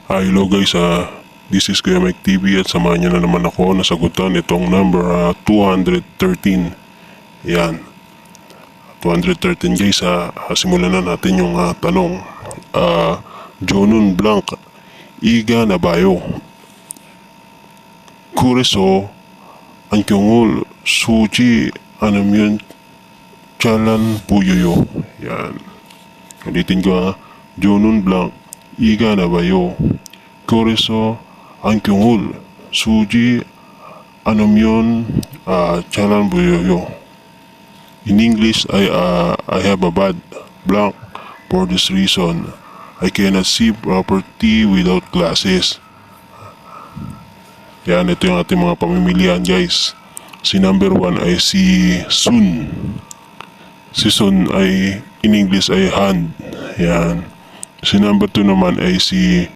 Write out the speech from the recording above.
Hello guys, this is Kuya Mike TV at samahan niyo na naman ako na sagutan itong number 213. Yan, 213 guys. Simulan na natin yung tanong. Jonun Blanc, Iga Nabayo, Kureso, Ankyongul, Suji, Anamyun, Chalan Puyoyo. Yan. Ulitin ko Jonun Blanc, Iga Nabayo, Kureso, Ankyongul, Suji, Anamyun, Chalan Puyoyo. In English, I have a bad blank. For this reason, I cannot see property without glasses. Yan, ito yung ating mga pamimilian guys. Si number 1 ay si Sun. Si Sun ay in English ay hand. Yan. Si number 2 naman ay si